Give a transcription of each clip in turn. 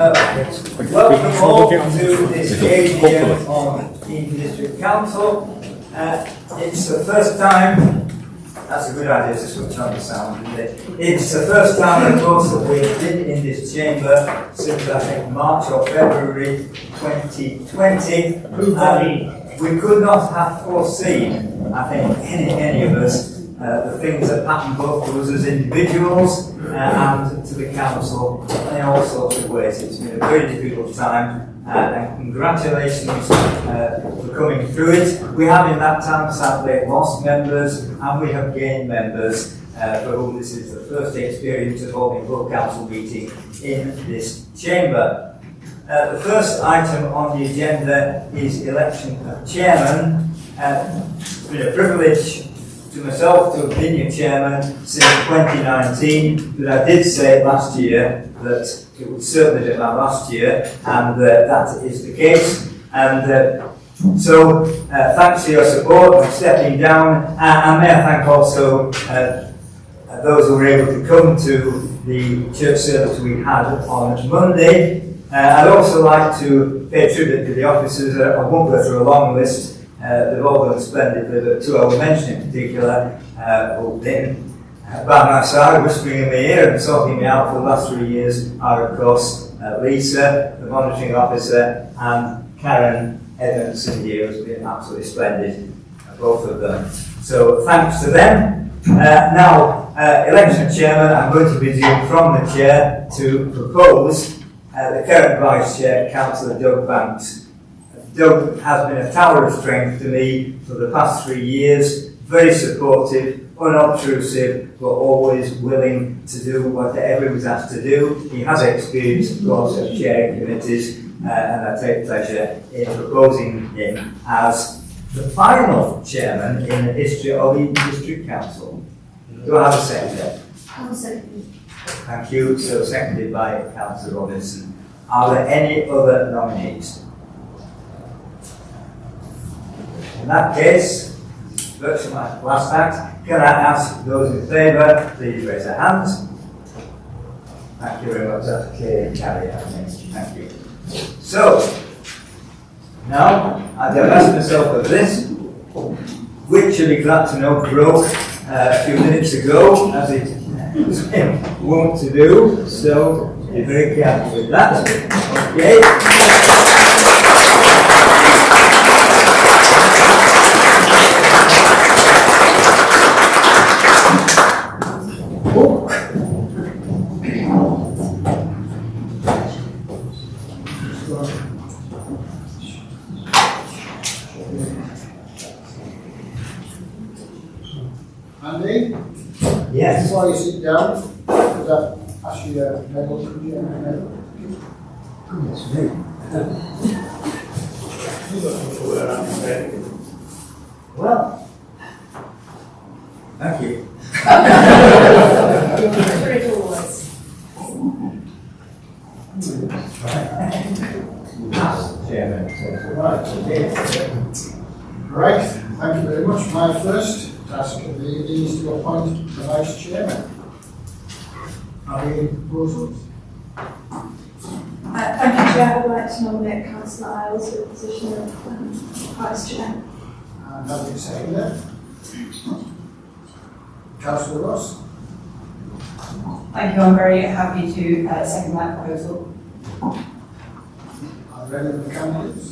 Welcome all to this AGM on the District Council. It's the first time, that's a good idea to switch on the sound, isn't it? It's the first time, of course, that we've been in this chamber since I think March or February 2020. We could not have foreseen, I think, any of us, the things that happened both to us as individuals and to the council in all sorts of ways. It's been a very difficult time, and congratulations for coming through it. We have in that time sadly lost members, and we have gained members for whom this is the first experience of holding a full council meeting in this chamber. The first item on the agenda is election of chairman. It's been a privilege to myself to have been your chairman since 2019, but I did say last year that it would certainly be my last year, and that is the case. And so thanks for your support and stepping down, and may I thank also those who were able to come to the church service we had on Monday. I'd also like to pay tribute to the officers. I won't go through a long list. They've all done splendidly, but two I will mention in particular who've been by my side, whispering in my ear and sorting me out for the last 3 years are, of course, Lisa, the monitoring officer, and Karen Edmondson here, who's been absolutely splendid, both of them. So thanks to them. Now, election chairman, I'm going to resume from the chair to propose the current vice chair, Councillor Doug Banks. Doug has been a tower of strength to me for the past 3 years, very supportive, unobtrusive, but always willing to do whatever he was asked to do. He has experience, of course, of chairing committees, and I take pleasure in proposing him as the final chairman in the history of the District Council. Do I have a seconder? I'll second. Thank you. So seconded by Councillor Robinson. Are there any other nominees? In that case, virtually my last act, can I ask those in favour, please raise their hands. Thank you very much. That's clear and carry out. Thank you. So, now I divest myself of this, which you'll be glad to know broke a few minutes ago, as it was wont to do. So, be very careful with that. Okay. Andy? Yes. Before you sit down, could I ask you a medal? Yes, me. Well, thank you. Right, thank you very much. My first task of the evening is to appoint the vice chairman. Are there any proposals? Thank you, Chair. I would like to nominate Councillor Isles for the position of Vice Chair. And have you seconded that? Councillor Ross? Thank you. I'm very happy to second that proposal. Are there any other candidates?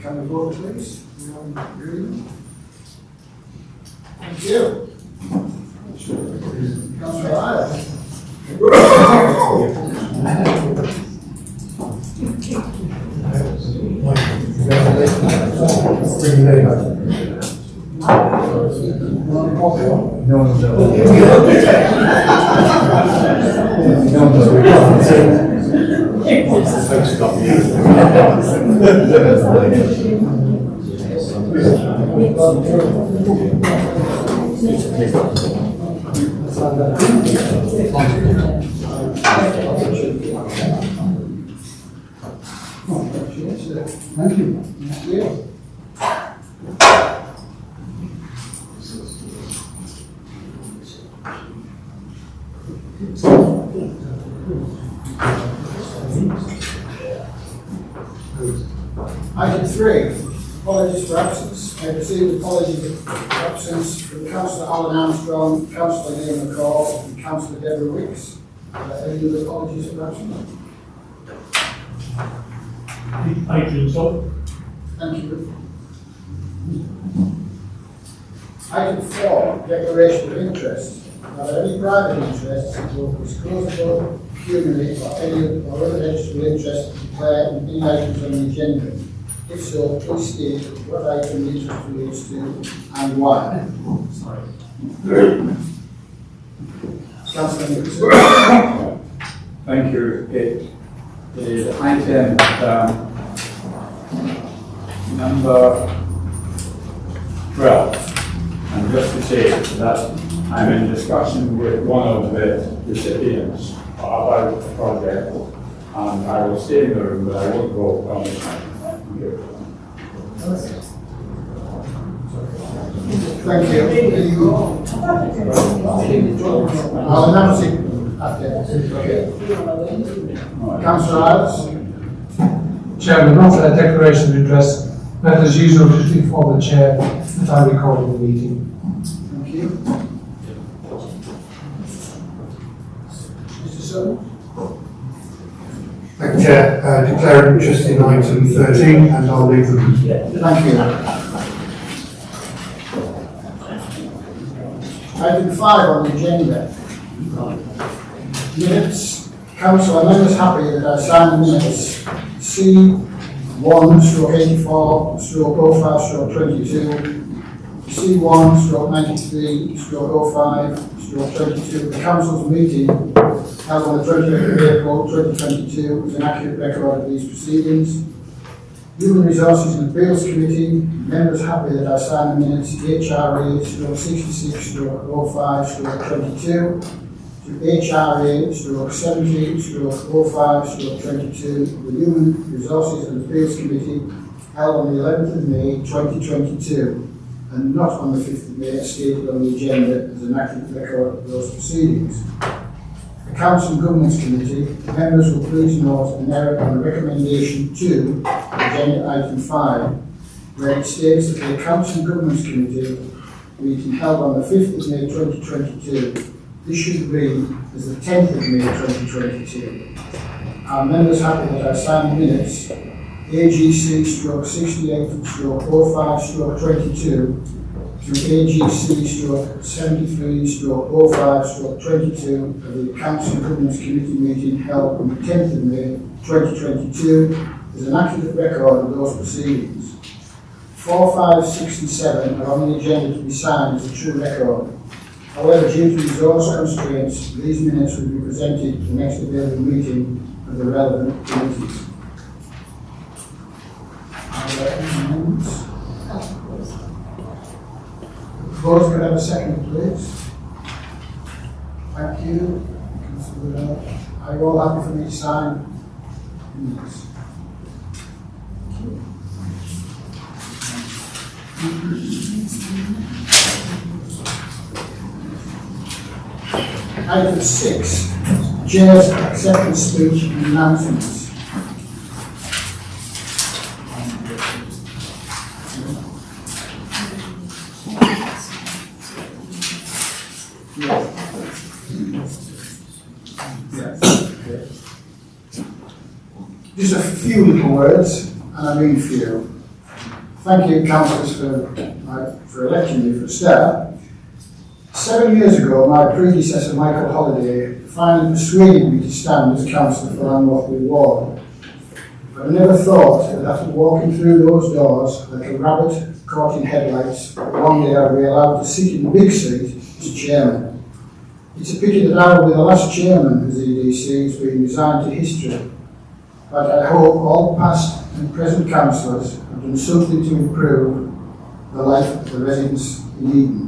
Can we vote, please? Thank you. Councillor Isles? Thank you. Thank you. Item 3, apologies for absence. I received apologies for absence from Councillor Alan Armstrong, Councillor Neil McCall and Councillor Deborah Wicks. Any other apologies for absence? I think so. Thank you. Item 4, declaration of interest. Are there any private interests, both disclosable, pecuniary, or any other registered interest declared in any items on the agenda? If so, please state what item the interest relates to and why. Councillor Nicholson. Thank you. It is item number 12. And just to say that I'm in discussion with one of the recipients about the project, and I will stay in the room, but I won't go on the side. Thank you. I'll announce it after. Okay. Councillor Iles. Chairman, not for a declaration of interest, but as usual, just inform the chair that I recorded the meeting. Thank you. Mr. Sutton. Thank you, Chair. Declare interest in item 13 and I'll leave the room. Thank you. Item 5 on the agenda. Minutes. Council, I'm most happy that I signed the minutes C1/84/05/22, C1/93/05/22. The Council's meeting held on the 28th of April 2022 is an accurate record of these proceedings. Human Resources and Appeals Committee, members happy that I signed the minutes HRA/66/05/22 to HRA/70/05/22 of the Human Resources and Appeals Committee held on the 11th of May 2022 and not on the 5th of May as stated on the agenda as an accurate record of those proceedings. The Council and Governance Committee, members will please note an error on the recommendation 2, agenda item 5, where it states that the Council and Governance Committee meeting held on the 5th of May 2022. This should read as the 10th of May 2022. Our members happy that I signed the minutes AGC/68/05/22 to AGC/73/05/22 of the Council and Governance Committee meeting held on the 10th of May 2022 is an accurate record of those proceedings. 4, 5, 6 and 7 are on the agenda to be signed as a true record. However, due to resource constraints, these minutes will be presented at the next available meeting of the relevant committees. Are there any amendments? Those could have a second, please. Thank you. Are you all happy for me to sign minutes? Item 6, Chair's acceptance speech and announcements. Just a few little words, and I mean few. Thank you, councillors, for electing me for a start. 7 years ago, my predecessor, Michael Holliday, finally persuaded me to stand as councillor for Anwathway Ward. But I never thought that after walking through those doors like a rabbit caught in headlights, one day I'd be allowed to sit in the big seat as chairman. It's a pity that I will be the last chairman as EDC has been resigned to history. But I hope all past and present councillors have done something to improve the life of the residents in Eden.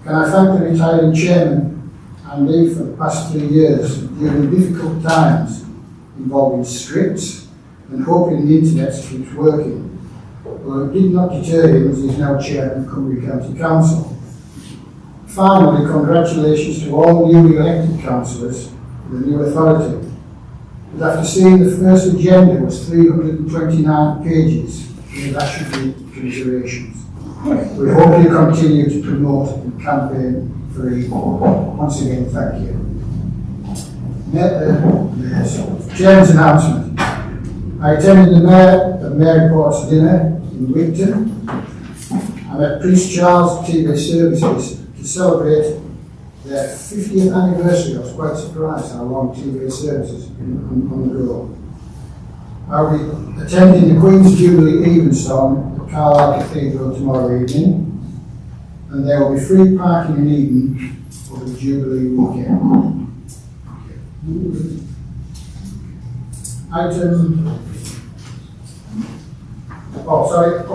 Can I thank the retiring chairman and Lee for the past 3 years during difficult times involving scripts and hoping the internet keeps working. Well, it did not deter him as he is now chairman of Cumbria County Council. Finally, congratulations to all newly elected councillors for the new authority. But after seeing the first agenda was 329 pages, that should be commiserations. We hope you continue to promote and campaign for Eden. Once again, thank you. Chairman's announcement. I attended the Mayor of Mary Port's dinner in Wigton. I met Prince Charles TV Services to celebrate their 50th anniversary. I was quite surprised how long TV Services on the go. I'll be attending the Queen's Jubilee Evensong at Carlisle Cathedral tomorrow evening, and there will be free parking in Eden for the Jubilee weekend. One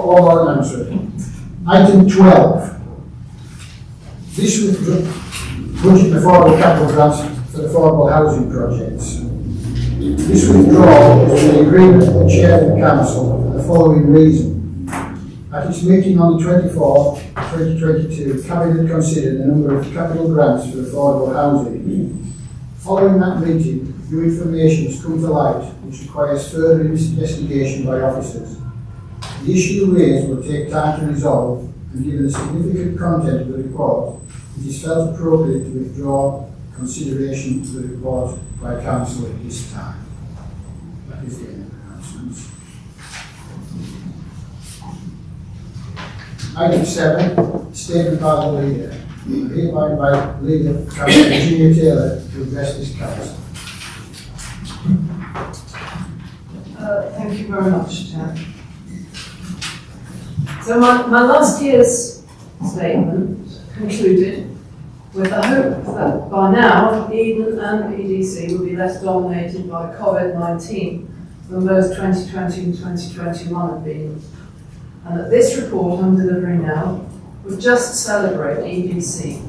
more announcement. Item 12. This withdrawal budget affordable capital grants for affordable housing projects. This withdrawal is in agreement with the Chair of the Council for the following reason. At its meeting on the 24th, 2022, Cabinet considered a number of capital grants for affordable housing. Following that meeting, new information has come to light which requires further investigation by officers. The issue raised will take time to resolve, and given the significant content of the report, it is felt appropriate to withdraw consideration of the report by Council at this time. That is the end of the announcements. Item 7, statement by the Leader. I hereby invite Leader Councillor Virginia Taylor to address this Council. Thank you very much, Chair. So my last year's statement concluded with the hope that by now Eden and EDC will be less dominated by COVID-19 than both 2020 and 2021 have been, and that this report I'm delivering now would just celebrate EDC,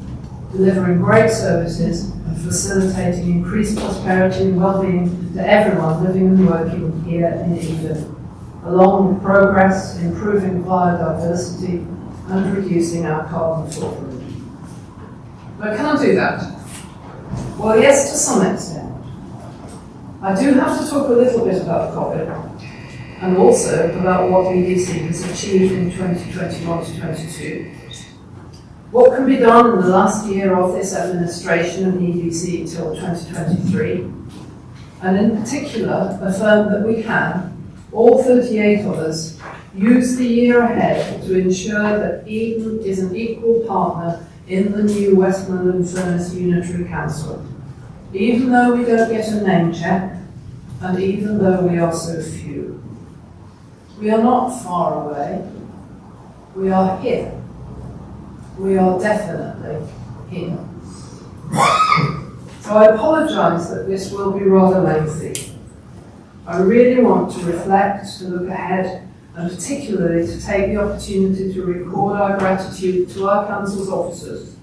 delivering great services and facilitating increased prosperity and well-being to everyone living and working here in Eden, along with progress, improving biodiversity and reducing our carbon footprint. But can I do that? Well, yes, to some extent. I do have to talk a little bit about COVID and also about what EDC has achieved in 2021 to 22. What can be done in the last year of this administration and EDC until 2023, and in particular affirm that we can, all 38 of us, use the year ahead to ensure that Eden is an equal partner in the new Westmoreland and Furness Unitary Council, even though we don't get a name check, and even though we are so few. We are not far away, we are here. We are definitely here. So I apologise that this will be rather lengthy. I really want to reflect, to look ahead, and particularly to take the opportunity to record our gratitude to our council's officers.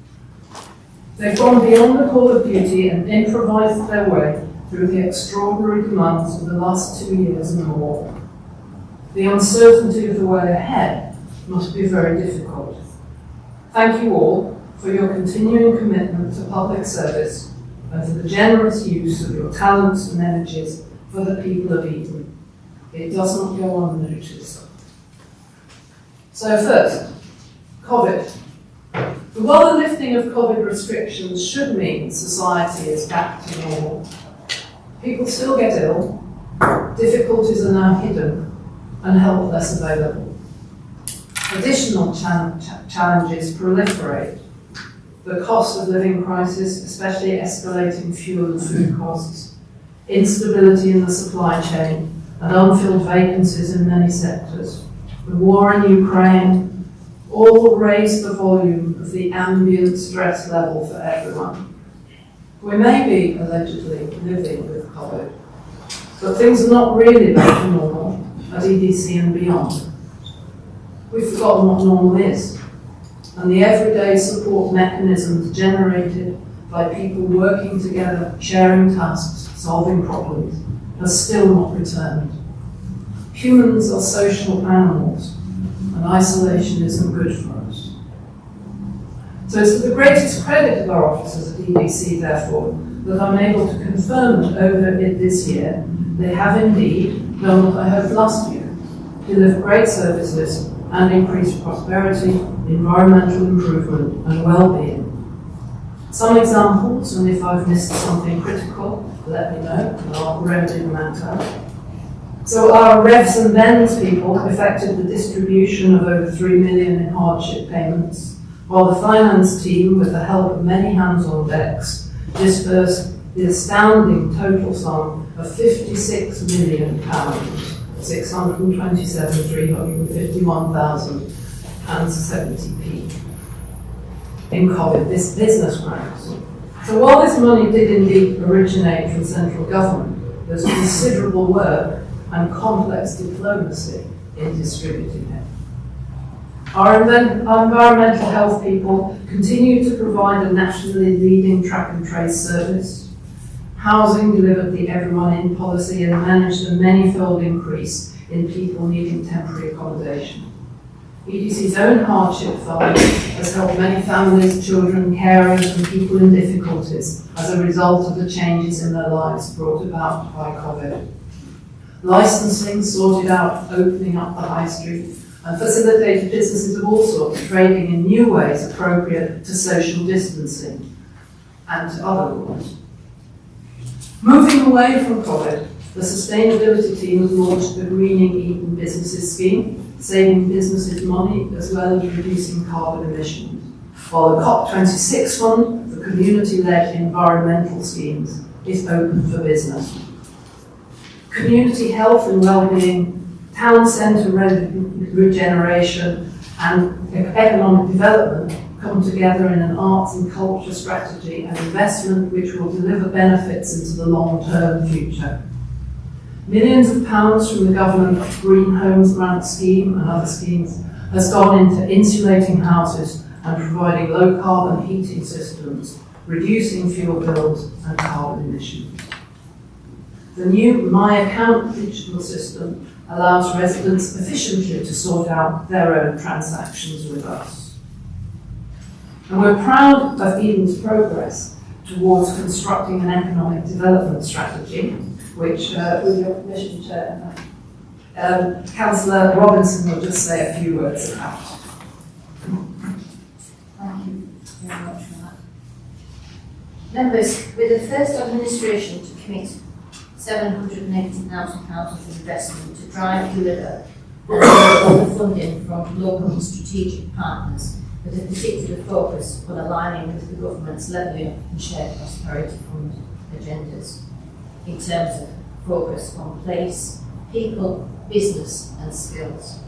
They've gone beyond the call of duty and improvised their way through the extraordinary demands of the last 2 years and more. The uncertainty of the way ahead must be very difficult. Thank you all for your continuing commitment to public service and for the generous use of your talents and energies for the people of Eden. It does not go unnoticed. So first, COVID. While the lifting of COVID restrictions should mean society is back to normal, people still get ill, difficulties are now hidden, and help less available. Additional challenges proliferate. The cost of living crisis, especially escalating fuel and food costs, instability in the supply chain, and unfilled vacancies in many sectors, the war in Ukraine, all raise the volume of the ambient stress level for everyone. We may be allegedly living with COVID, but things are not really back to normal at EDC and beyond. We've forgotten what normal is, and the everyday support mechanisms generated by people working together, sharing tasks, solving problems, has still not returned. Humans are social animals, and isolation isn't good for us. So it's to the greatest credit of our officers at EDC, therefore, that I'm able to confirm that over this year, they have indeed done what I hoped last year, deliver great services and increase prosperity, environmental improvement and well-being. Some examples, and if I've missed something critical, let me know, and I'll remedy the matter. So our Revs and Bends people effected the distribution of over 3 million in hardship payments, while the finance team, with the help of many hands on decks, disbursed the astounding total sum of £56 million, 627,351,070p in COVID business grants. So while this money did indeed originate from central government, there's considerable work and complex diplomacy in distributing it. Our environmental health people continue to provide a nationally leading track and trace service. Housing delivered the Everyone In policy and managed a many-fold increase in people needing temporary accommodation. EDC's own hardship fund has helped many families, children, carers and people in difficulties as a result of the changes in their lives brought about by COVID. Licensing sorted out opening up the high street and facilitated businesses of all sorts trading in new ways appropriate to social distancing and to other rules. Moving away from COVID, the sustainability team has launched the Greening Eton Businesses Scheme, saving businesses money as well as reducing carbon emissions, while the COP26 Fund for community-led environmental schemes is open for business. Community health and well-being, town centre regeneration and economic development come together in an arts and culture strategy and investment which will deliver benefits into the long-term future. Millions of pounds from the government Green Homes Grant Scheme and other schemes has gone into insulating houses and providing low-carbon heating systems, reducing fuel bills and carbon emissions. The new My Account digital system allows residents efficiently to sort out their own transactions with us. And we're proud of Eden's progress towards constructing an economic development strategy, which, with your permission, Chair, Councillor Robinson will just say a few words about. Thank you very much for that. Members, we're the first administration to commit £780,000 of investment to drive, deliver, and all the funding from local and strategic partners, with a particular focus on aligning with the government's Levelling Up and Shared Prosperity Fund agendas, in terms of focus on place, people, business and skills.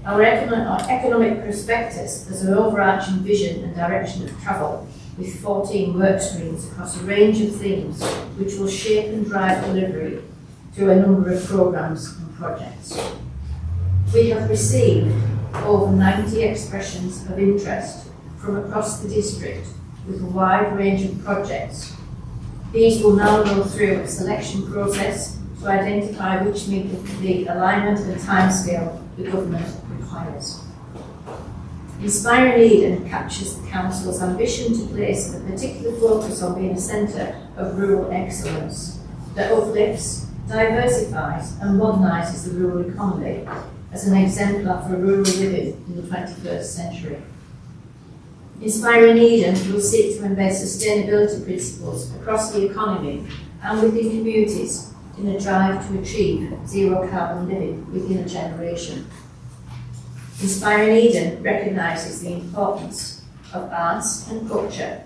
Our economic prospectus has an overarching vision and direction of travel, with 14 work streams across a range of themes which will shape and drive delivery through a number of programmes and projects. We have received over 90 expressions of interest from across the district with a wide range of projects. These will now go through a selection process to identify which meet the alignment and timescale the government requires. Inspiring Eden captures the Council's ambition to place a particular focus on being a centre of rural excellence that uplifts, diversifies and modernises the rural economy as an exemplar for rural living in the 21st century. Inspiring Eden will seek to embed sustainability principles across the economy and within communities in a drive to achieve zero carbon living within a generation. Inspiring Eden recognises the importance of arts and culture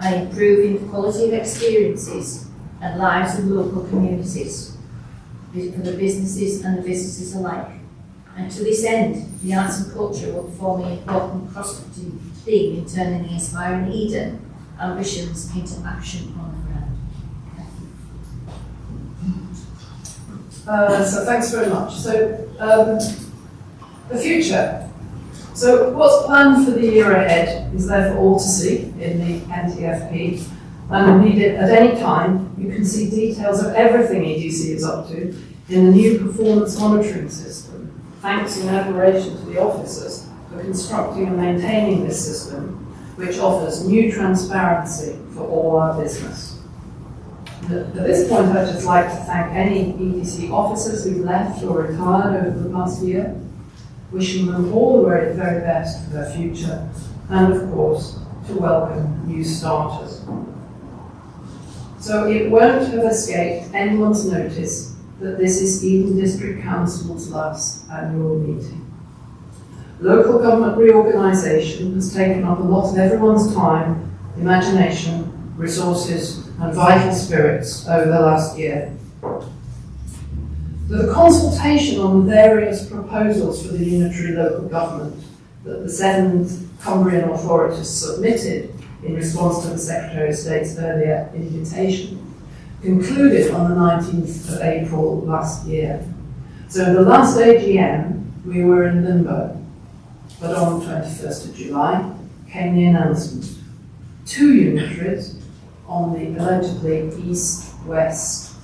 by improving the quality of experiences and lives of local communities for the businesses and the visitors alike. And to this end, the arts and culture will form an important cross-cutting theme in turning the Inspiring Eden ambitions into action on the ground. So thanks very much. So the future. So what's planned for the year ahead is there for all to see in the NTFP, and indeed at any time you can see details of everything EDC is up to in the new performance monitoring system, thanks in admiration to the officers for constructing and maintaining this system, which offers new transparency for all our business. At this point, I'd just like to thank any EDC officers who've left or retired over the past year, wishing them all the very best for their future, and of course, to welcome new starters. So it won't have escaped anyone's notice that this is Eden District Council's last annual meeting. Local government reorganisation has taken up a lot of everyone's time, imagination, resources and vital spirits over the last year. The consultation on the various proposals for the unitary local government that the 7 Cumbrian authorities submitted in response to the Secretary of State's earlier invitation concluded on the 19th of April last year. So the last AGM, we were in limbo. But on the 21st of July came the announcement. 2 unitaries on the allegedly east-west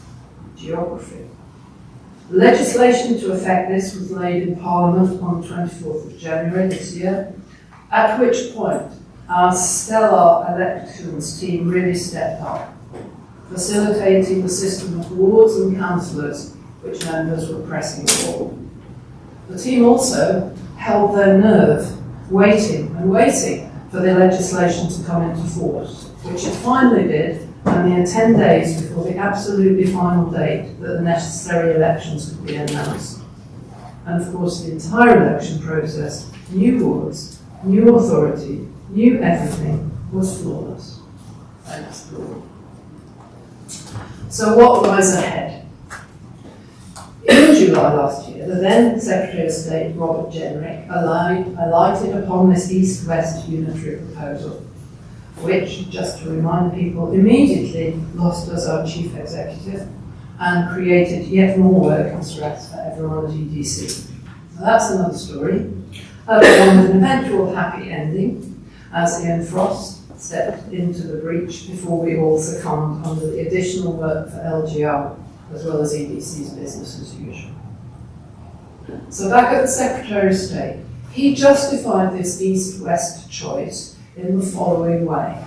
geography. Legislation to effect this was laid in Parliament on the 24th of January this year, at which point our stellar elections team really stepped up, facilitating the system of wards and councillors which members were pressing for. The team also held their nerve, waiting for the legislation to come into force, which it finally did a mere 10 days before the absolutely final date that the necessary elections could be announced. And of course the entire election process, new wards, new authority, new everything, was flawless. Thanks to all. So what lies ahead? In July last year, the then Secretary of State, Robert Jenrick, alighted upon this East-West unitary proposal, which, just to remind people, immediately lost us our Chief Executive and created yet more work and stress for everyone at EDC. Now that's another story, but one with an eventual happy ending, as Ian Frost stepped into the breach before we all succumbed under the additional work for LGR, as well as EDC's business as usual. So back at the Secretary of State, he justified this East-West choice in the following way.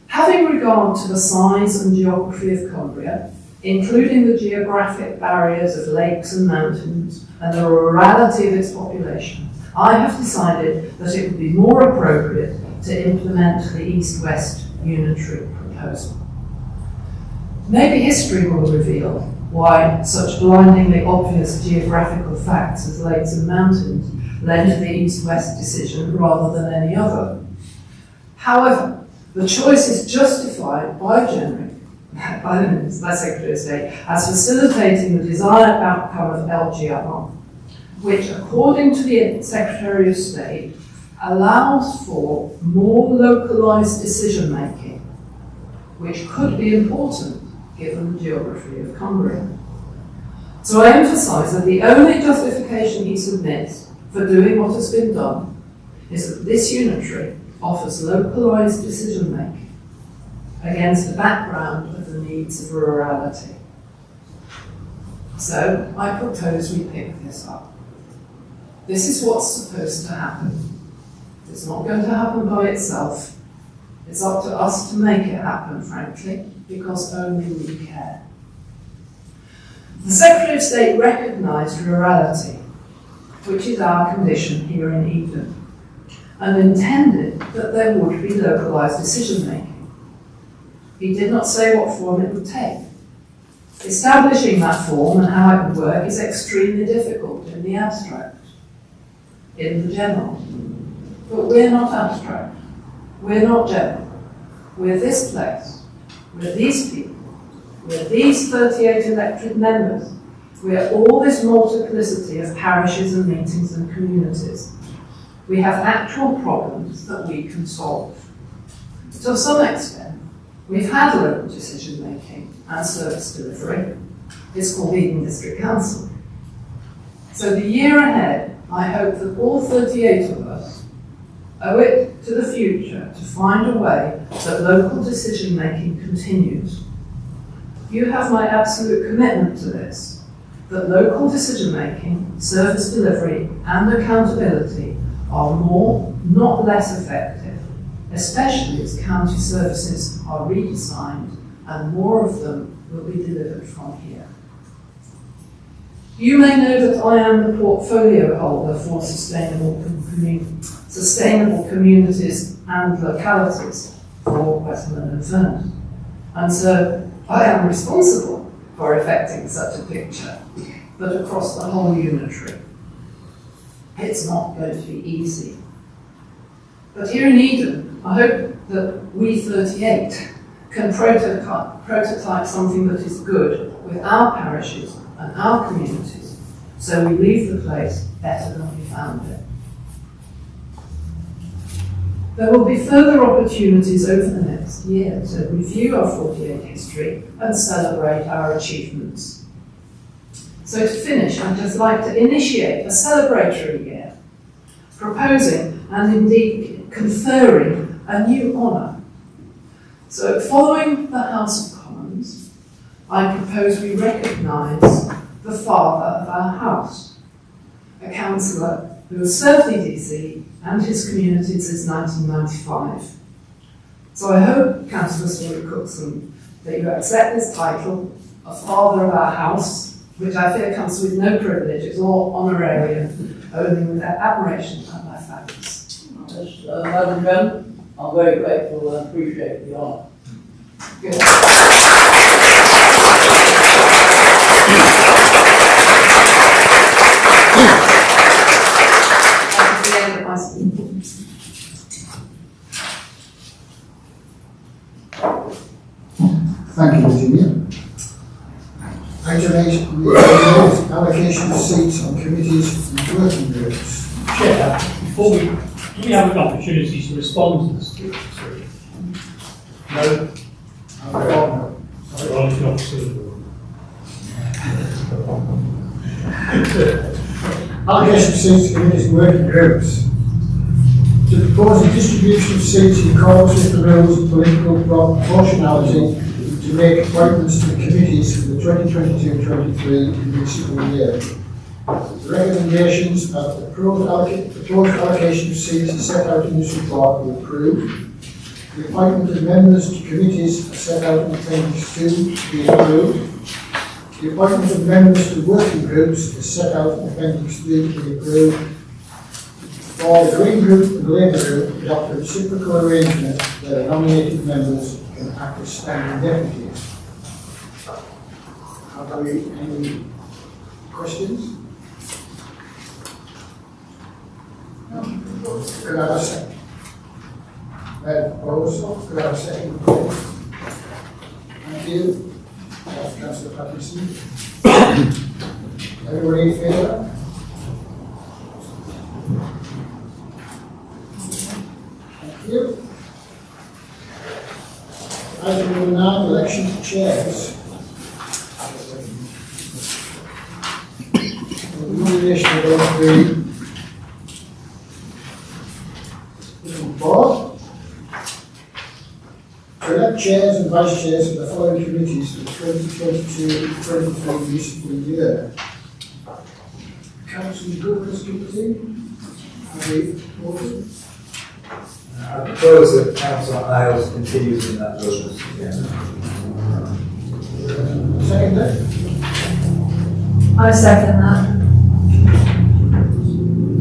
Having regard to the size and geography of Cumbria, including the geographic barriers of lakes and mountains and the rurality of its population, I have decided that it would be more appropriate to implement the East-West unitary proposal. Maybe history will reveal why such blindingly obvious geographical facts as lakes and mountains led to the East-West decision rather than any other. However, the choice is justified by Jenrick, by Secretary of State, as facilitating the desired outcome of LGR, which, according to the Secretary of State, allows for more localised decision-making, which could be important given the geography of Cumbria. So I emphasise that the only justification he submits for doing what has been done is that this unitary offers localised decision-making against the background of the needs of rurality. So I propose we pick this up. This is what's supposed to happen. It's not going to happen by itself. It's up to us to make it happen, frankly, because only we care. The Secretary of State recognised rurality, which is our condition here in Eden, and intended that there would be localised decision-making. He did not say what form it would take. Establishing that form and how it would work is extremely difficult in the abstract, in the general. But we're not abstract. We're not general. We're this place. We're these people. We're these 38 elected members. We're all this multiplicity of parishes and meetings and communities. We have actual problems that we can solve. To some extent, we've had local decision-making and service delivery. It's called Eden District Council. So the year ahead, I hope that all 38 of us owe it to the future to find a way that local decision-making continues. You have my absolute commitment to this, that local decision-making, service delivery and accountability are more, not less effective, especially as county services are redesigned and more of them will be delivered from here. You may know that I am the portfolio holder for sustainable communities and localities for Westmoreland and Penrith. And so I am responsible for effecting such a picture, but across the whole unitary. It's not going to be easy. But here in Eden, I hope that we 38 can prototype something that is good with our parishes and our communities, so we leave the place better than we found it. There will be further opportunities over the next year to review our 48 history and celebrate our achievements. So to finish, I'd just like to initiate a celebratory year, proposing and indeed conferring a new honour. So following the House of Commons, I propose we recognise the father of our house, a councillor who has served the EDC and his community since 1995. So I hope, Councillor Story Cookson, that you accept this title of Father of our House, which I fear comes with no privileges or honorarium, only with admiration and my thanks. Yes, Madam Chairman, I'm very grateful and appreciate the honour. Good. That's the end of my speech. Thank you, Virginia. Item 8 on the agenda, allocation of seats on committees and working groups. Chair, before do we have an opportunity to respond to the speech? No? Well, it's not suitable. Allocation of seats to committees and working groups. To propose a distribution of seats in accordance with the rules of political proportionality to make appointments to the committees for the 2022-23 municipal year. The recommendations of the proposed allocation of seats is set out in this report are approved. The appointment of members to committees are set out in Appendix 2 to be approved. The appointment of members to working groups is set out in Appendix 3 to be approved. For the Green Group and the Labour Group, adopt a reciprocal arrangement where the nominated members can act as standing deputies. Have we any questions? No. Could I have a second? Proposal. Could I have a second? Thank you. Councillor Pattinson. Everybody in favour? Thank you. Item number 9, election of chairs. The nomination of the board to elect chairs and vice chairs for the following committees for the 2022-23 municipal year. Council Governor's Committee. Have we voted? I propose that Councillor Isles continues in that role again. Seconded. I second that.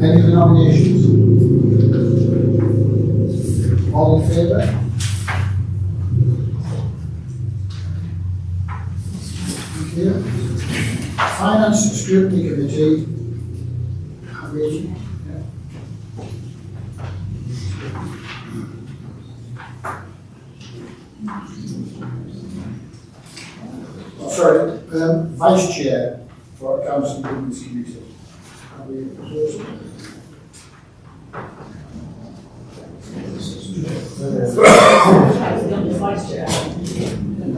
Any other nominations? All in favour? Thank you. Finance and Scrutiny Committee. Have we? Sorry, Vice Chair for Council and Governance Committee. Have we proposed? Vice Chair.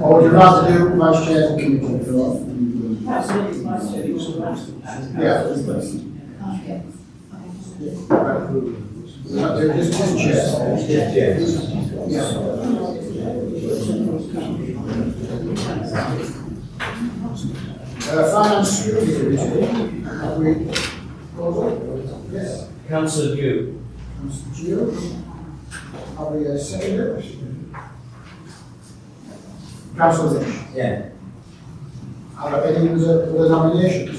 Or would you rather do Vice Chair and Committee? If you want? Absolutely, Vice Chair. Yeah. Just Chair. Yeah. Finance Scrutiny Committee, have we proposal? Yes. Councillor Dew, Councillor Gio. Have we seconded? Councillor Lynch. Yeah. Are there any other nominations?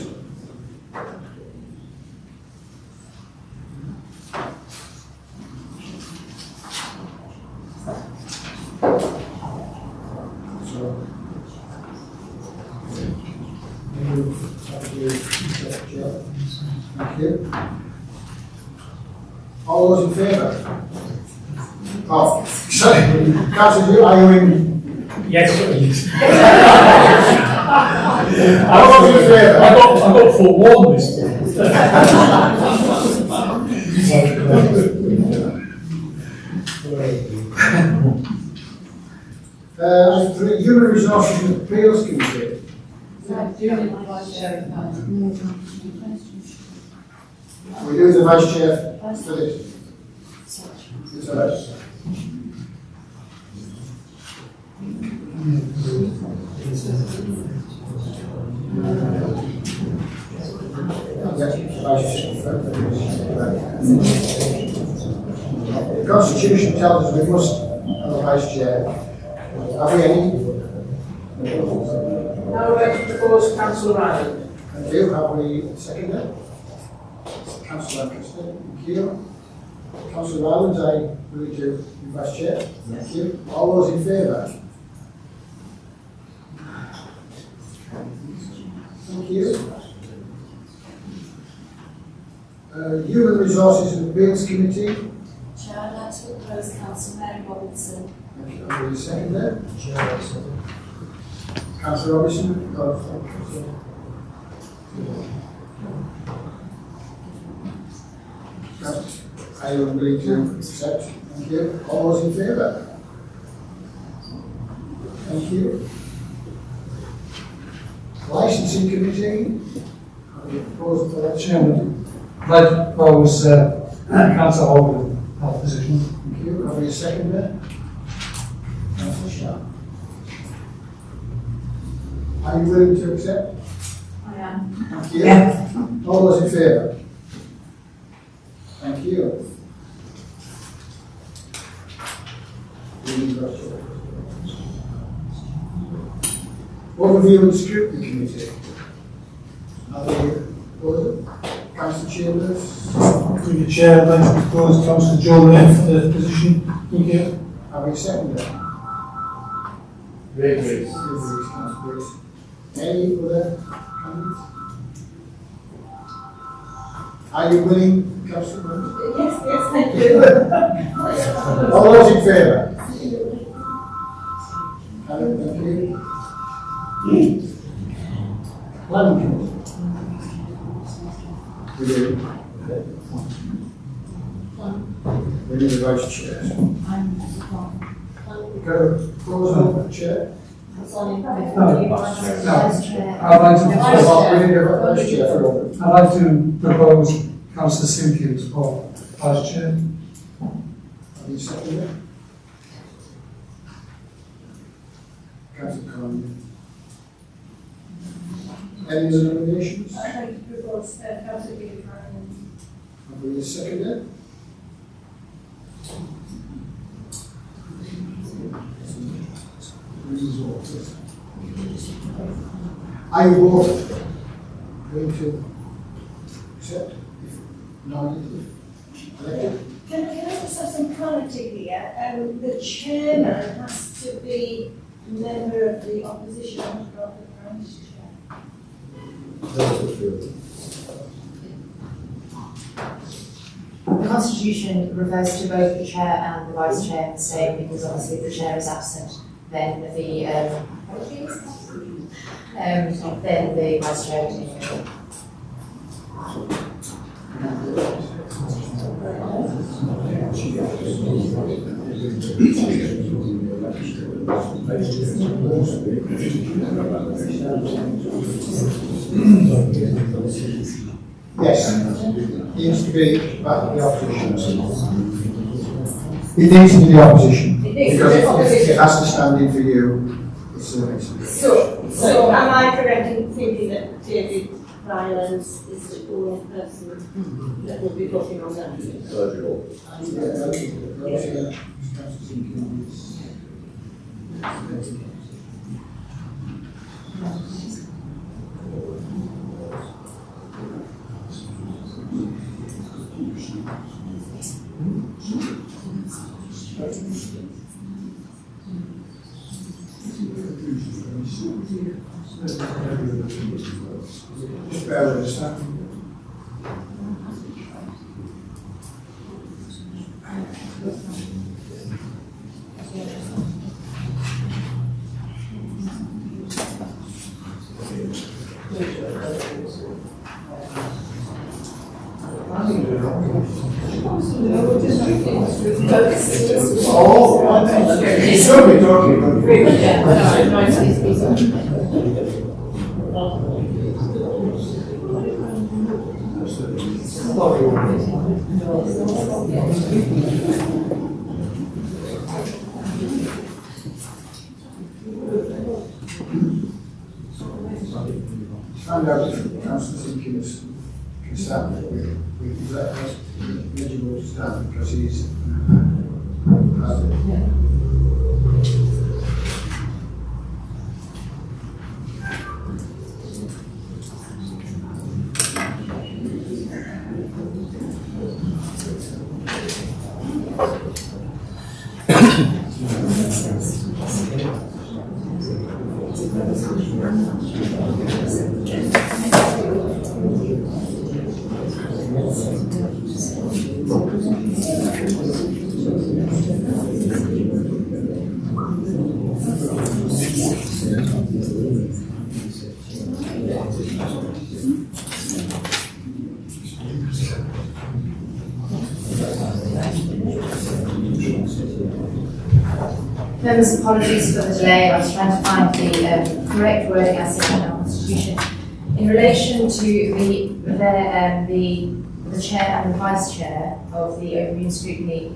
Thank you. All those in favour? Oh, sorry. Councillor, are you in? Yes, please. All those in favour? I got forewarned this time. Human Resources and Appeals Committee. We do the Vice Chair for this. Is that right? The Constitution tells us we must have a Vice Chair. Have we any? Now I'd like to propose Councillor Ryan. Thank you. Have we seconded? Councillor Lancaster. Thank you. Councillor Rylands, I believe you Vice Chair. Thank you. All those in favour? Thank you. Human Resources and Appeals Committee. Chair, I'd like to propose Councillor Mary Robinson. Thank you. Have we seconded? Councillor Robinson. Are you willing to accept? Thank you. All those in favour? Thank you. Licensing Committee. Have you proposed for that? Chairman, I'd like to propose Councillor Hogan opposition. Thank you. Have we seconded? Councillor Sharp. Are you willing to accept? I am. Thank you. All those in favour? Thank you. Overview and Scrutiny Committee. Are they proposed? Councillor Chambers. Through the Chair, I'd like to propose Councillor John F. for the position. Thank you. Have we seconded? Great. Any other candidates? Are you willing, Councillor? Yes, thank you. All those in favour? Thank you. Planning Committee. We do. We need a Vice Chair. Got a proposal, Chair? I'd like to I'd like to propose Councillor Simpkins for Vice Chair. Have you seconded? Councillor Conley. Any other nominations? I'd like to propose Councillor David Ryan. Have we seconded? Are you both going to accept if nominated? Elected? Can I just have some clarity here? The chairman has to be a member of the opposition, not the vice chair. The Constitution refers to both the Chair and the Vice Chair the same, because obviously if the Chair is absent, then the Vice Chair will take over. Yes, it needs to be back to the opposition. It needs to be the opposition. Because it has to stand in for you. So am I correct in thinking that David violence is the only person that will be voting on that. Just bear with us, sir. He's still be talking, find out if Councillor Simpkins can stand. We've let us eligible to stand because he's Members, apologies for the delay. I was trying to find the correct wording as in our constitution. In relation to the chair and the vice chair of the Overview and Scrutiny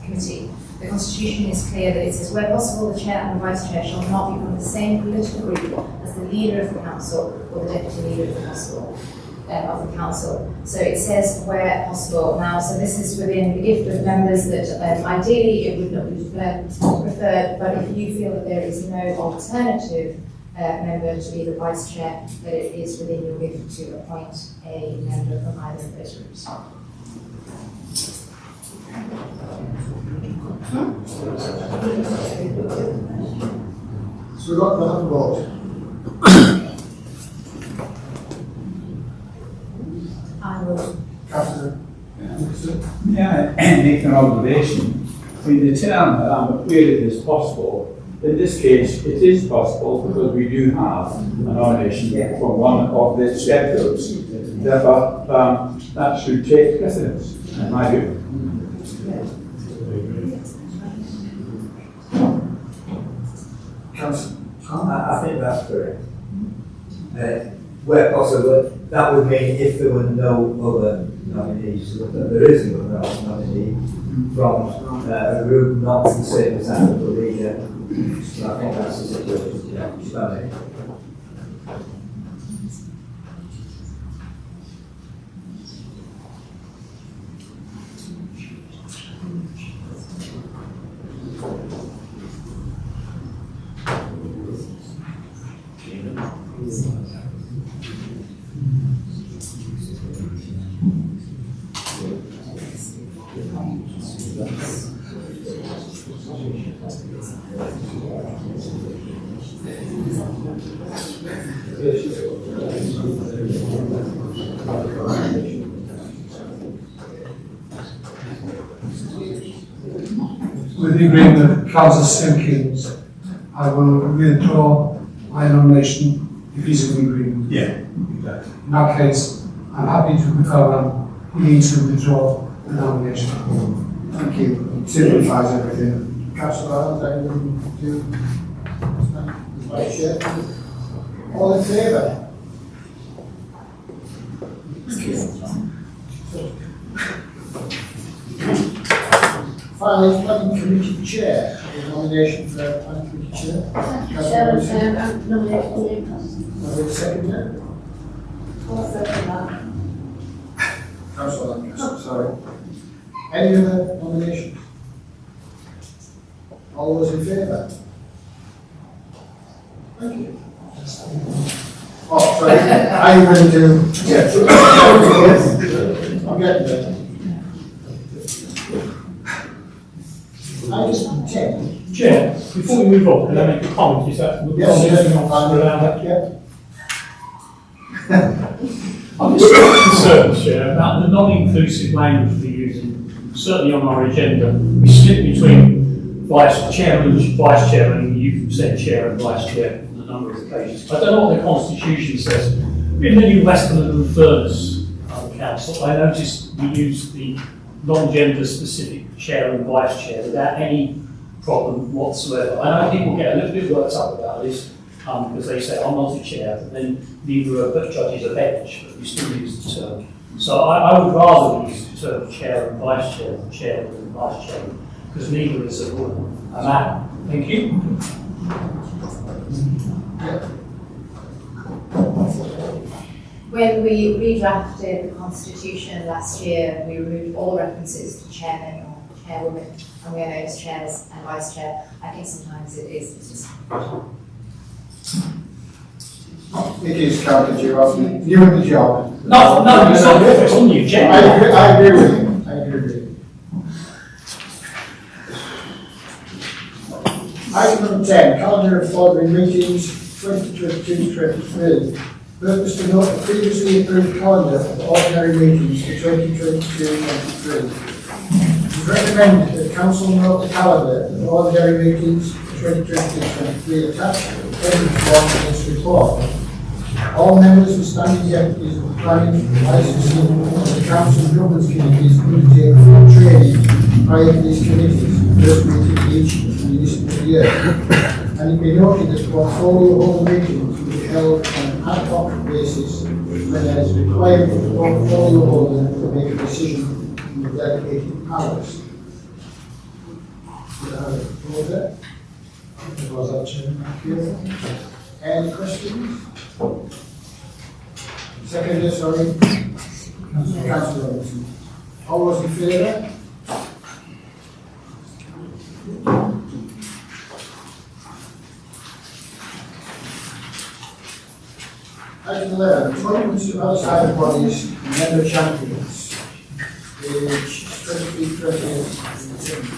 Committee, the constitution is clear that it says where possible the chair and the vice chair shall not be from the same political group as the leader of the council or the deputy leader of the council. So it says where possible. Now, so this is within the gift of members that ideally it would not be preferred, but if you feel that there is no alternative member to be the vice chair, that it is within your gift to appoint a member from either of those groups. So we've got the vote. I will. Councillor. Yeah, make an observation. I mean, the term where it is possible, in this case, it is possible because we do have a nomination from one of the step groups. Therefore, that should take precedence, in my view. Councillor. I think that's correct. Where possible, that would mean if there were no other nominees, that there is no nominee from a group not the same as that of the leader. So I think that's the situation. Yeah. With the agreement of Councillor Simpkins, I will withdraw my nomination if he's in agreement. Yeah. In that case, I'm happy to need to withdraw the nomination. Thank you. It simplifies everything. Councillor Adams, anything to Vice Chair? All in favour? Thank you. Finally, Planning Committee Chair. A nomination for Planning Committee Chair. Nomination. Second there. I'll second that. Councillor Lancaster, sorry. Any other nominations? All those in favour? Thank you. Oh, sorry, are you going to? Yes. I'm getting there. Item 10. Chair, before we move on, can I make a comment? Is that we're around that? Yeah. I'm just concerned, Chair, about the non-inclusive language we're using, certainly on our agenda. We split between vice chairman and vice chairman, you said chair and vice chair on a number of occasions. I don't know what the Constitution says. In the new Westmoreland and Furness Council, I noticed we use the non-gender specific chair and vice chair without any problem whatsoever. I know people get a little bit worked up about this because they say, I'm not a chair, but then neither are judges a bench, but you still use the term. So I would rather use the term chair and vice chair than chair and vice chair, because neither is a woman, a man. Thank you. When we redrafted the Constitution last year, we removed all references to chairmen or chairwomen, and we are known as chairs and vice chair. I think sometimes it's just. It is counted you, hasn't it? You and the job. No, it's not different, it's on the agenda. I agree with you. I agree with you. Item number 10, calendar of following meetings 2022-23. Purpose to note the previously approved calendar of ordinary meetings for 2022-23. It is recommended that Council note the calendar of ordinary meetings for 2022-23 attached to the Penrith this report. All members and standing deputies of the planning, licensing, and the council and governance committees undertake full training prior to these committees, first meeting each municipal year. And it be noted that portfolio holder meetings will be held on an ad hoc basis when there is a requirement for the portfolio holder to make a decision in the dedicated hours. Any questions? Second, sorry. Councillor Robinson. All those in favour? Item 11, appointments to outside bodies and member champions. Page 23-28.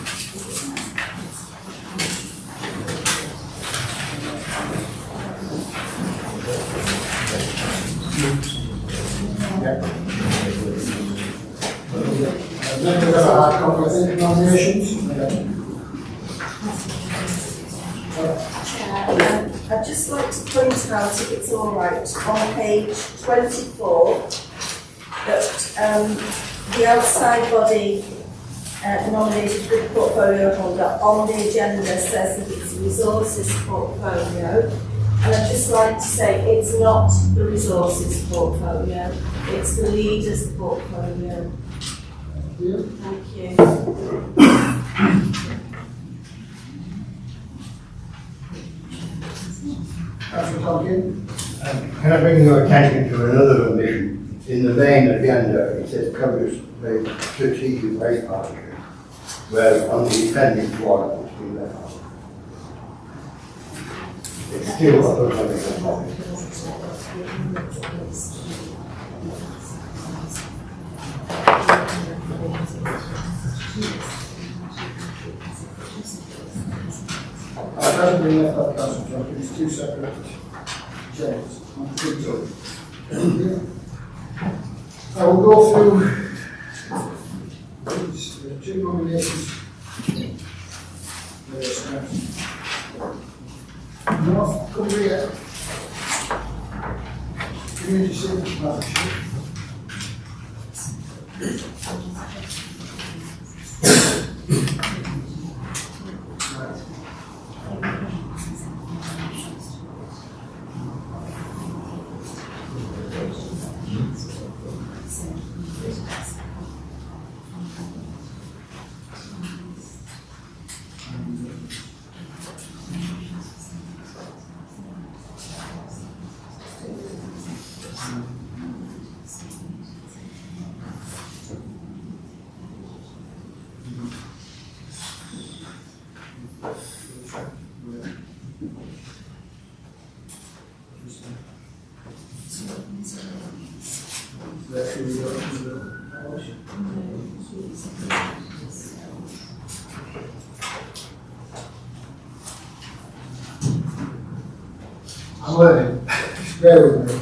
Members have a hard copy of the nominations. I'd just like to point out, if it's all right, on page 24, that the outside body nominated for the portfolio holder on the agenda says that it's a resources portfolio. And I'd just like to say it's not the resources portfolio, it's the leaders portfolio. Thank you. Councillor Tompkins. Can I bring your attention to another omission? In the main agenda, it says covers the strategic rate partnership, where on the appendix one, it's been left out. It's still a public topic. I haven't been left out, Councillor Tompkins. It's two separate chairs. I think so. I will go through these two nominations. North Cumbria Community Civic Partnership. I'm learning. Just bear with me.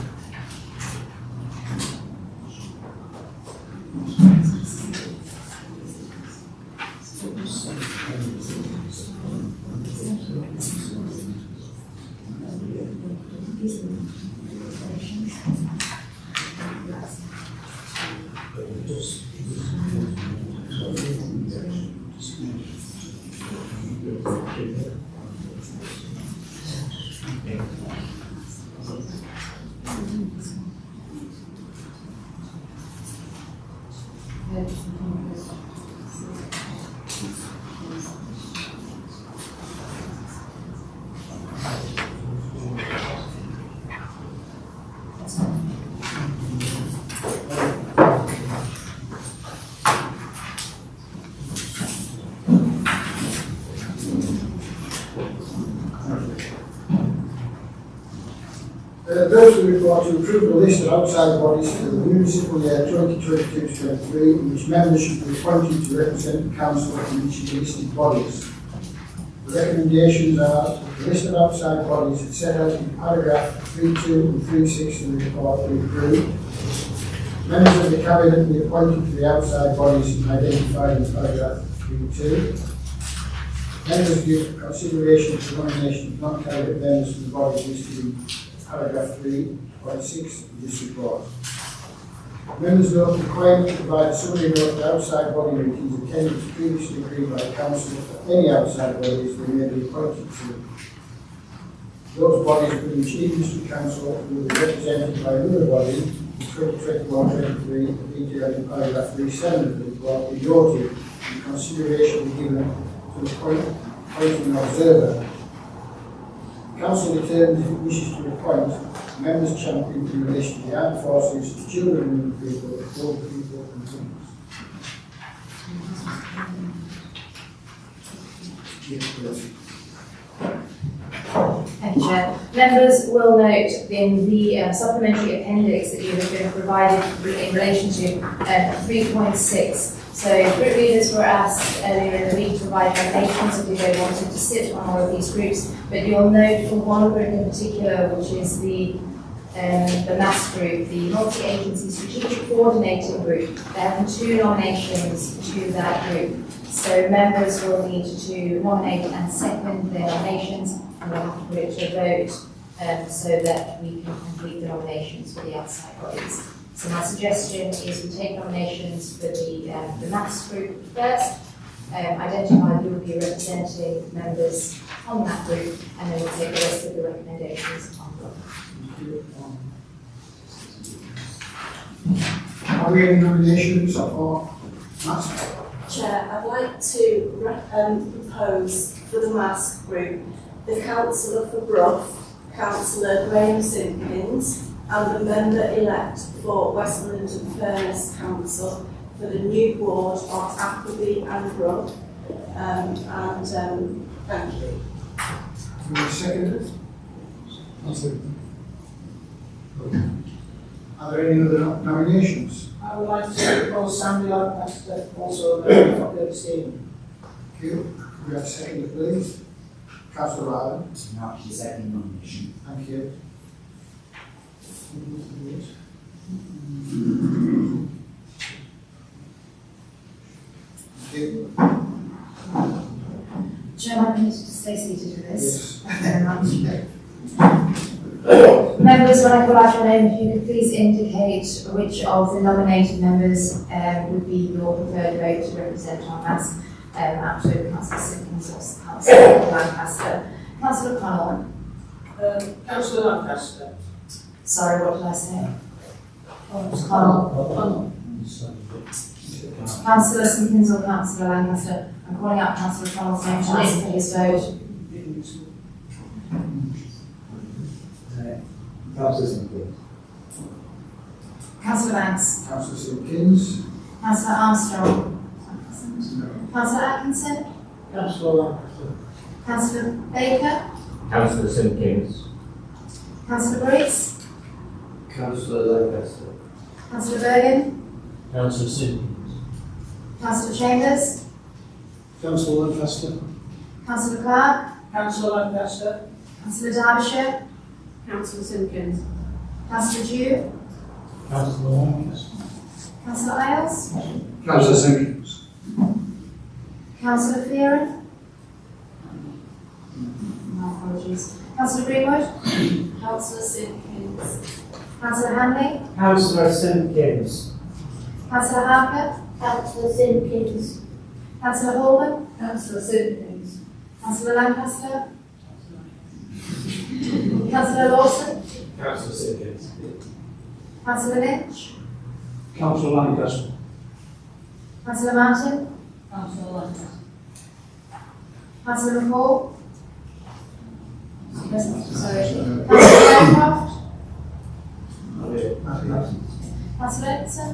Those who report to approve the list of outside bodies for the municipal year 2022-23 in which members should be appointed to represent the council in each of the listed bodies. The recommendations are the list of outside bodies is set out in paragraph 3.2 and 3.6 of the report be approved. Members of the cabinet be appointed to the outside bodies identified in paragraph 3.2. Members give consideration to nomination of non-cabinet members of the bodies listed in paragraph 3.6 of this report. Members note required to provide a summary note of outside body meetings attendance previously agreed by council for any outside bodies they may be appointed to. Those bodies in which each district council will be represented by another body in 2021-23 detailed in paragraph 3.7 of the report be noted and consideration be given to appointing an observer. Council determines if it wishes to appoint members champion in relation to the armed forces, children and young people, old people and things. Thank you, Chair. Members will note in the supplementary appendix that you have been provided in relation to 3.6. So group leaders were asked earlier in the week to provide donations if they wanted to sit on all of these groups, but you'll note for one group in particular, which is the MASS group, the Multi-Agency Strategic Coordinating Group. There have been 2 nominations to that group. So members will need to nominate and second their nominations, and we'll have to put it to a vote so that we can complete the nominations for the outside bodies. So my suggestion is we take nominations for the MASS group first, identify who will be representing members on that group, and then we'll take the rest of the recommendations on block. Are we any nominations for MASS? Chair, I'd like to propose for the MASS group the Councillor for Brough, Councillor Graham Simpkins, and the member-elect for Westmoreland and Furness Council for the new board of Appleby and Brough. Thank you. Will you second it? Are there any other nominations? I would like to propose Sandy Lancaster, also a member of the scheme. Thank you. Could we have a second, please? Councillor Ryan. Now, the second nomination. Thank you. Chair, I need to stay seated for this. Yes. Thank you very much. Members, when I call out your name, if you could please indicate which of the nominated members would be your preferred vote to represent our MASS after Councillor Simpkins or Councillor Lancaster. Councillor Connell. Councillor Lancaster. Sorry, what did I say? Connell. Councillor Simpkins or Councillor Lancaster. I'm calling out Councillor Connell's name to ask for his vote. Councillor Simpkins. Councillor Banks. Councillor Simpkins. Councillor Armstrong. Councillor Atkinson. Councillor Lancaster. Councillor Baker. Councillor Simpkins. Councillor Briggs. Councillor Lancaster. Councillor Bergen. Councillor Simpkins. Councillor Chambers. Councillor Lancaster. Councillor Clark. Councillor Lancaster. Councillor Derbyshire. Councillor Simpkins. Councillor Dew, Councillor Lawrence. Councillor Ailes, Councillor Simpkins. Councillor Fearon. My apologies. Councillor Greenwood, Councillor Simpkins. Councillor Hanley, Councillor Simpkins. Councillor Harper, Councillor Simpkins. Councillor Holman, Councillor Simpkins. Councillor Lancaster, Councillor Lawson, Councillor Simpkins. Councillor Lynch, Councillor Lancaster. Councillor Martin, Councillor Lancaster. Councillor McCall. Sorry. Councillor Bancroft, Councillor Edson,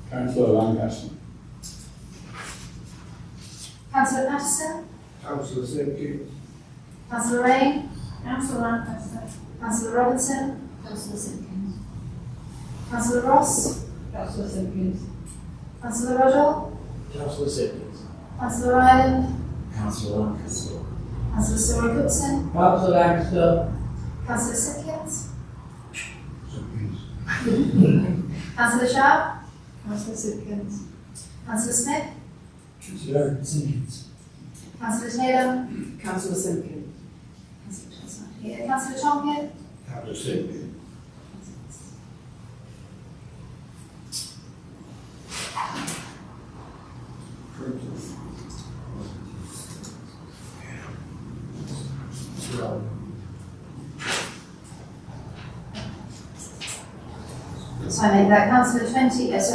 Councillor Lancaster. Councillor Patterson, Councillor Simpkins. Councillor Rain, Councillor Lancaster. Councillor Robinson, Councillor Simpkins. Councillor Ross, Councillor Simpkins. Councillor Ruddle, Councillor Simpkins. Councillor Ireland, Councillor Lancaster. Councillor Cyril Cookson, Councillor Lancaster. Councillor Simpkins, Councillor Sharp, Councillor Simpkins. Councillor Smith, Councillor Simpkins. Councillor Taylor, Councillor Simpkins. Councillor Tonkin, Councillor Simpkins. so I make that Councillor 20 votes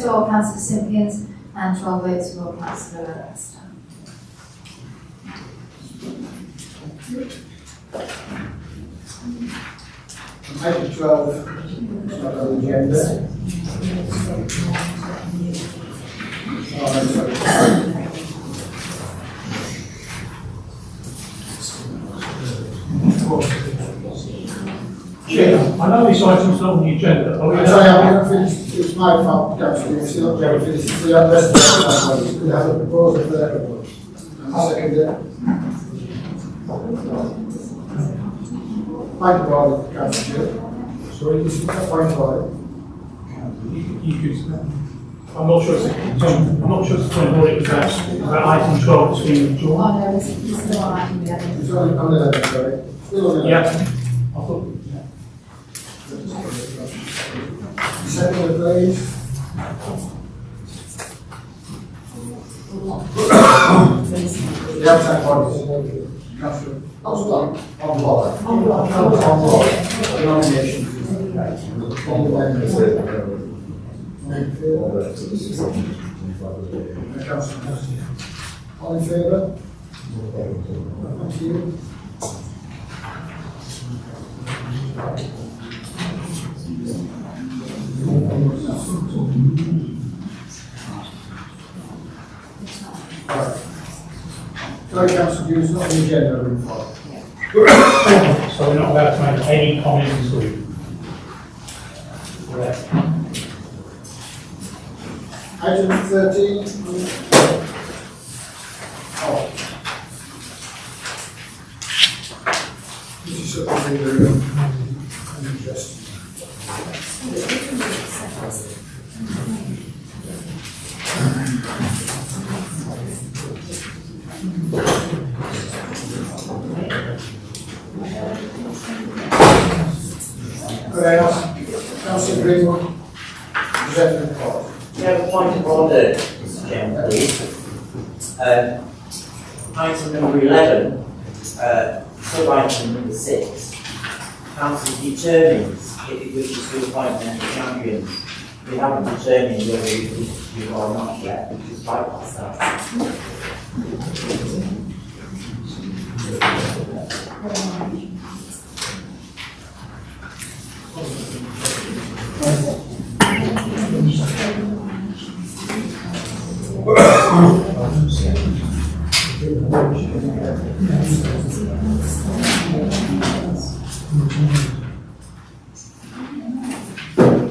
for Councillor Simpkins and 12 votes for Councillor Lancaster. Item 12, it's not on the agenda. Chair, I know this item's not on the agenda. Are we I'm sorry, I haven't finished, it's my fault, Councillor, it's not Jerry finished, it's the rest of the could have a proposal for that proposal. I'll second it. Point of order, Councillor Chair. Sorry, this is a point of order. You could, I'm not sure it's the point of order, it's about item 12 that's been withdrawn. Oh no, this is the one I can do. It's only on 11, sorry. Still on 11. Yeah. I thought, Second, please. The outside bodies. Councillor. On block. On block. On block. On block. Nominations. All in favour? Thank you. Sorry, Councillor Hughes, not on the agenda, room 4. so we're not allowed to make any comments at all. Correct. Item 13. Oh. This is something very interesting. Could I ask Councillor Greenwood to present the report? We have a point of order, Mr. Chairman, please. Item number 11, sub-item number 6. Council determines if it wishes to appoint member champions. We haven't determined whether we wish to or not yet, which is bypass that.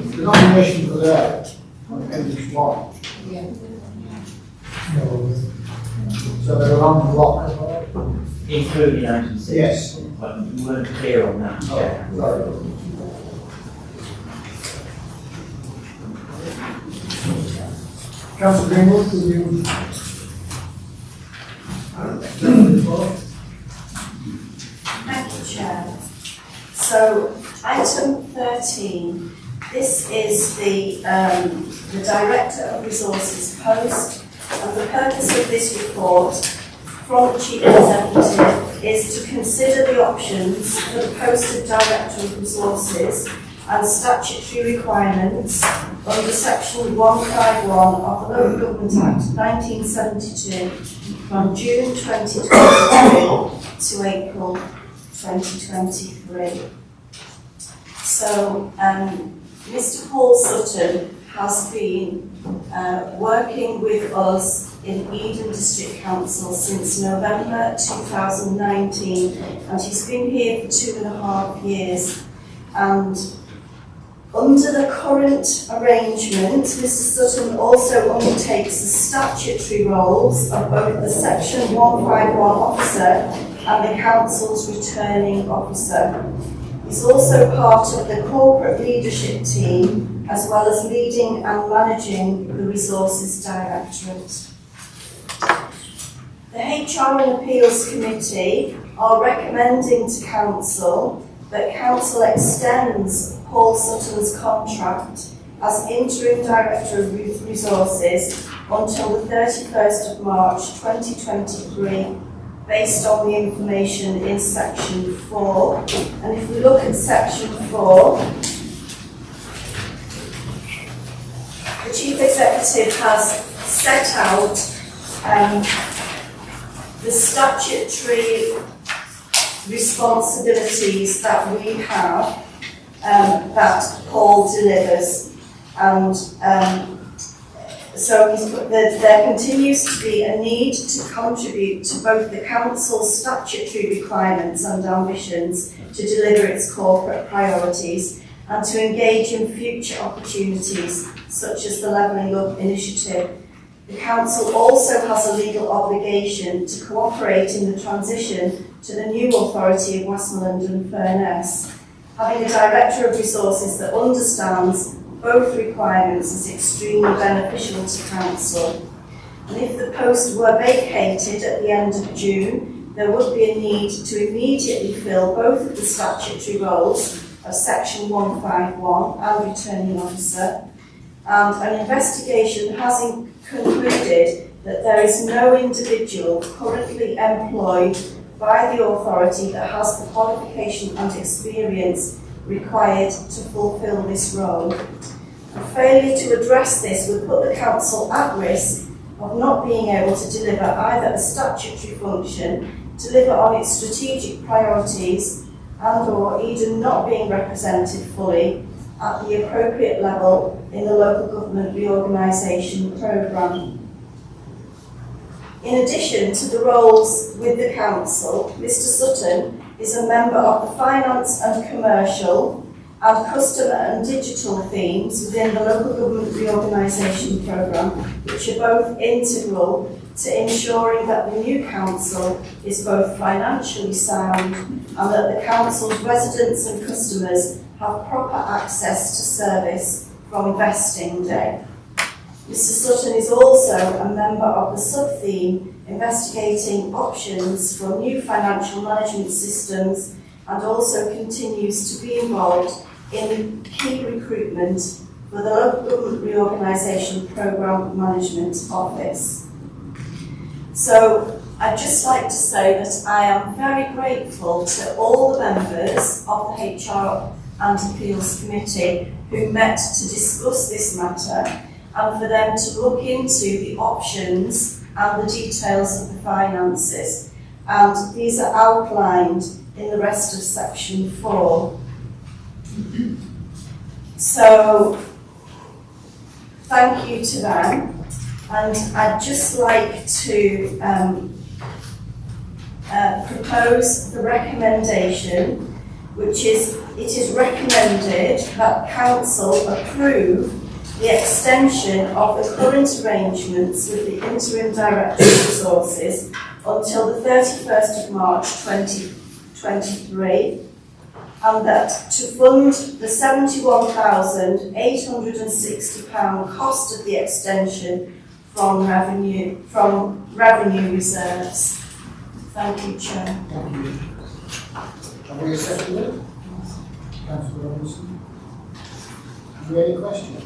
The nominations were there on appendix 1. So they were on the block. including item 6? Yes. But you weren't clear on that, Chair. Councillor Greenwood, could you? Thank you, Chair. So, item 13, this is the Director of Resources post, and the purpose of this report from the Chief Executive is to consider the options for the post of Director of Resources and statutory requirements under Section 151 of the Local Government Act 1972 from June 2022 to April 2023. So, Mr. Paul Sutton has been working with us in Eden District Council since November 2019, and he's been here for 2.5 years. And under the current arrangement, Mr. Sutton also undertakes the statutory roles of both the Section 151 officer and the Council's returning officer. He's also part of the corporate leadership team, as well as leading and managing the Resources Directorate. The HR and Appeals Committee are recommending to Council that Council extends Paul Sutton's contract as Interim Director of Resources until the 31st of March 2023, based on the information in Section 4. And if we look at Section 4, the Chief Executive has set out the statutory responsibilities that we have that Paul delivers, and so there continues to be a need to contribute to both the Council's statutory requirements and ambitions to deliver its corporate priorities and to engage in future opportunities such as the Levelling Up initiative. The Council also has a legal obligation to cooperate in the transition to the new authority of Westmoreland and Furness. Having a Director of Resources that understands both requirements is extremely beneficial to Council. And if the post were vacated at the end of June, there would be a need to immediately fill both of the statutory roles of Section 151 and Returning Officer. And an investigation has concluded that there is no individual currently employed by the authority that has the qualification and experience required to fulfil this role. A failure to address this would put the Council at risk of not being able to deliver either a statutory function, deliver on its strategic priorities, and/or Eden not being represented fully at the appropriate level in the local government reorganisation programme. In addition to the roles with the Council, Mr. Sutton is a member of the Finance and Commercial and Customer and Digital themes within the Local Government Reorganisation Programme, which are both integral to ensuring that the new Council is both financially sound and that the Council's residents and customers have proper access to service from vesting day. Mr. Sutton is also a member of the sub-theme investigating options for new financial management systems, and also continues to be involved in key recruitment for the Local Government Reorganisation Programme Management Office. So I'd just like to say that I am very grateful to all the members of the HR and Appeals Committee who met to discuss this matter, and for them to look into the options and the details of the finances. And these are outlined in the rest of Section 4. So, thank you to them. And I'd just like to propose the recommendation, which is, it is recommended that Council approve the extension of the current arrangements with the Interim Director of Resources until the 31st of March 2023, and that to fund the £71,860 cost of the extension from revenue reserves. Thank you, Chair. Thank you. Have we accepted it? Councillor Robinson? Have you any questions?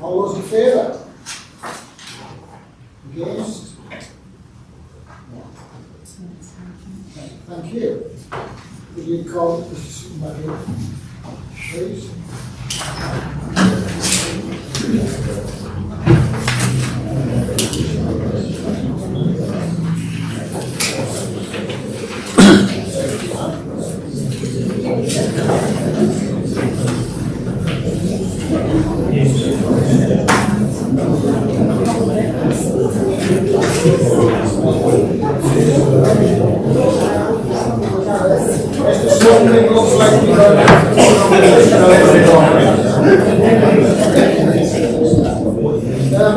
All those in favour? Against? Thank you. Would you call Mr. Maguire, please? Something looks like we got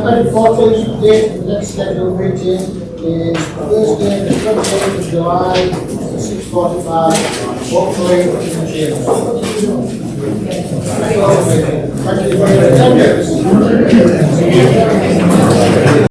very important date for the next scheduled meeting is Thursday, the 28th of July, 6:45, hopefully in the chamber. Thank you for your attendance.